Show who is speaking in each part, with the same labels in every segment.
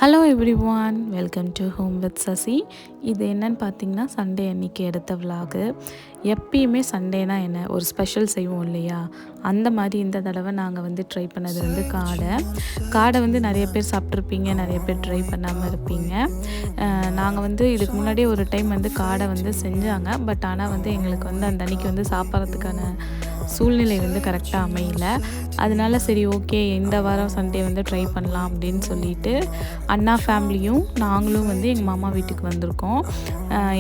Speaker 1: Hello everyone, welcome to home with Sasi. இது என்னன்னு பார்த்தீங்கன்னா, சண்டே அன்றைக்கி எடுத்த விலாகு. எப்பயுமே சண்டேனா என்ன ஒரு ஸ்பெஷல் செய்வோம் இல்லையா, அந்த மாதிரி இந்த தடவை நாங்கள் ட்ரை பண்ணது காடை நிறைய பேர் சாப்பிட்ருப்பீங்க, நிறைய பேர் ட்ரை பண்ணாமல் இருப்பீங்க. நாங்கள் இதுக்கு முன்னாடியே ஒரு டைம் காடை செஞ்சாங்க. பட் ஆனால் எங்களுக்கு அந்த அன்றைக்கி சாப்பிட்றதுக்கான சூழ்நிலை கரெக்டாக அமையல. அதனால சரி ஓகே, இந்த வாரம் சண்டே ட்ரை பண்ணலாம் அப்படின்னு சொல்லிட்டு அண்ணா ஃபேமிலியும் நாங்களும் எங்கள் மாமா வீட்டுக்கு வந்திருக்கோம்.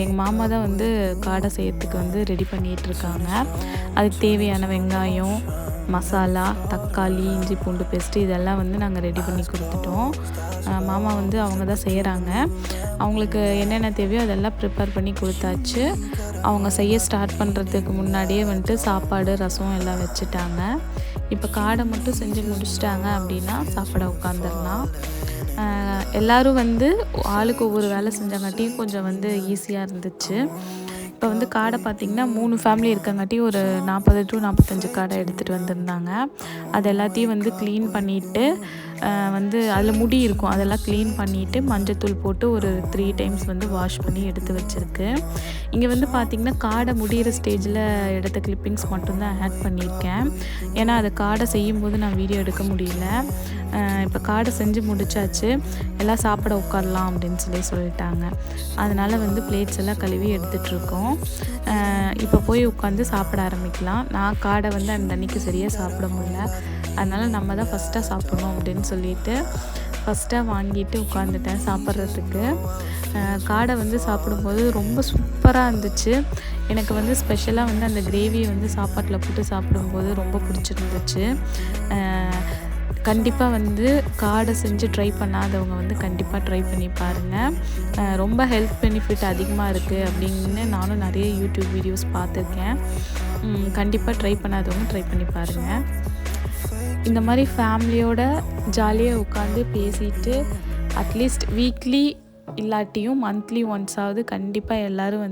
Speaker 1: எங்கள் மாமா தான் காடை செய்யறதுக்கு ரெடி பண்ணிகிட்ருக்காங்க. அதுக்கு தேவையான வெங்காயம், மசாலா, தக்காளி, இஞ்சி பூண்டு பேஸ்ட்டு இதெல்லாம் நாங்கள் ரெடி பண்ணி கொடுத்துட்டோம். மாமா அவங்க தான் செய்கிறாங்க. அவங்களுக்கு என்னென்ன தேவையோ அதெல்லாம் ப்ரிப்பேர் பண்ணி கொடுத்தாச்சு. அவங்க செய்ய ஸ்டார்ட் பண்ணுறதுக்கு முன்னாடியே சாப்பாடு, ரசம் எல்லாம் வச்சுட்டாங்க. இப்போ காடை மட்டும் செஞ்சு முடிச்சிட்டாங்க அப்படின்னா சாப்பிட உட்காந்துடலாம். எல்லோரும் ஆளுக்கு ஒவ்வொரு வேலை செஞ்சாங்காட்டியும் கொஞ்சம் ஈஸியாக இருந்துச்சு. இப்போ காடை பார்த்திங்கன்னா 3 ஃபேமிலி இருக்கங்காட்டி ஒரு 40 to 45 காடை எடுத்துகிட்டு வந்திருந்தாங்க. அது எல்லாத்தையும் க்ளீன் பண்ணிவிட்டு அதில் முடி இருக்கும், அதெல்லாம் க்ளீன் பண்ணிவிட்டு மஞ்சத்தூள் போட்டு ஒரு 3 டைம்ஸ் வாஷ் பண்ணி எடுத்து வச்சுருக்கு. இங்கே பார்த்திங்கன்னா காடை முடிகிற ஸ்டேஜில் எடுத்த கிளிப்பிங்ஸ் மட்டும்தான் ஆட் பண்ணியிருக்கேன். ஏன்னா அது காடை செய்யும்போது நான் வீடியோ எடுக்க முடியல. இப்போ காடை செஞ்சு முடிச்சாச்சு, எல்லாம் சாப்பிட உட்காரலாம் அப்படின்னு சொல்லிட்டாங்க. அதனால் பிளேட்ஸ் எல்லாம் கழுவி எடுத்துகிட்ருக்கோம். இப்போ போய் உட்காந்து சாப்பிட ஆரம்பிக்கலாம். நான் காடை அந்த அன்றைக்கி சரியாக சாப்பிட முடியல. அதனால் நம்ம தான் ஃபஸ்ட்டாக சாப்பிட்ணும் அப்படின்னு சொல்லிட்டு ஃபஸ்ட்டாக வாங்கிட்டு உட்காந்துட்டேன் சாப்பிட்றதுக்கு. காடை சாப்பிடும்போது ரொம்ப சூப்பராக இருந்துச்சு. எனக்கு ஸ்பெஷலாக அந்த கிரேவியை சாப்பாட்டில் போட்டு சாப்பிடும்போது ரொம்ப பிடிச்சிருந்துச்சு. கண்டிப்பாக காடை செஞ்சு ட்ரை பண்ணாதவங்க கண்டிப்பாக ட்ரை பண்ணி பாருங்கள். ரொம்ப ஹெல்த் பெனிஃபிட் அதிகமாக இருக்குது அப்படின்னு நானும் நிறைய யூடியூப் வீடியோஸ் பார்த்துருக்கேன். கண்டிப்பாக ட்ரை பண்ணாதவங்க ட்ரை பண்ணி பாருங்கள். இந்த மாதிரி ஃபேமிலியோட ஜாலியாக உட்காந்து பேசிட்டு அட்லீஸ்ட் வீக்லி இல்லாட்டியும் மந்த்லி ஒன்ஸாவது கண்டிப்பாக எல்லோரும்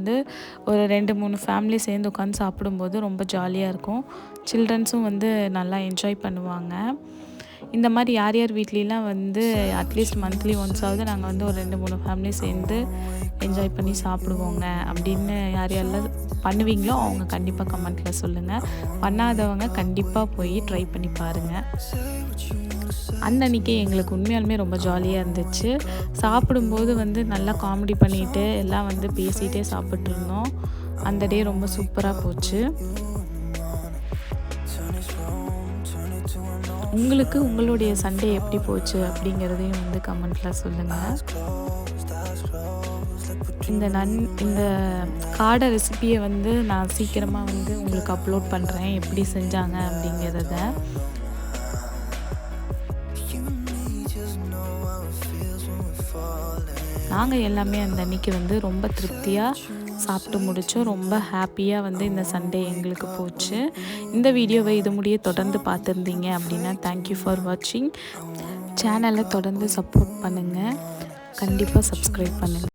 Speaker 1: ஒரு 2-3 ஃபேமிலி சேர்ந்து உட்காந்து சாப்பிடும்போது ரொம்ப ஜாலியாக இருக்கும். சில்ட்ரன்ஸும் நல்லா என்ஜாய் பண்ணுவாங்க. இந்த மாதிரி யார் யார் வீட்லலாம் அட்லீஸ்ட் மந்த்லி ஒன்ஸாவது நாங்கள் ஒரு 2-3 ஃபேமிலி சேர்ந்து என்ஜாய் பண்ணி சாப்பிடுவோங்க அப்படின்னு யார் யாரெல்லாம் பண்ணுவீங்களோ அவங்க கண்டிப்பாக கமெண்ட்டில் சொல்லுங்கள். பண்ணாதவங்க கண்டிப்பாக போய் ட்ரை பண்ணி பாருங்கள். அன்றைக்கி எங்களுக்கு உண்மையாலுமே ரொம்ப ஜாலியாக இருந்துச்சு. சாப்பிடும்போது நல்லா காமெடி பண்ணிவிட்டு எல்லாம் பேசிகிட்டே சாப்பிட்ருந்தோம். அந்த டே ரொம்ப சூப்பராக போச்சு. உங்களுக்கு உங்களுடைய சண்டே எப்படி போச்சு அப்படிங்கிறதையும் கமெண்ட்டில் சொல்லுங்கள். இந்த காடை ரெசிப்பியை நான் சீக்கிரமாக உங்களுக்கு அப்லோட் பண்ணுறேன், எப்படி செஞ்சாங்க அப்படிங்கிறத. நாங்கள் எல்லாமே அந்த அன்றைக்கி ரொம்ப திருப்தியாக சாப்பிட்டு முடித்தோம். ரொம்ப ஹாப்பியாக இந்த சண்டே எங்களுக்கு போச்சு. இந்த வீடியோவை இது முடிய தொடர்ந்து பார்த்துருந்தீங்க அப்படின்னா தேங்க்யூ ஃபார் வாட்சிங். சேனலை தொடர்ந்து சப்போர்ட் பண்ணுங்கள். கண்டிப்பாக சப்ஸ்கிரைப் பண்ணுங்கள்.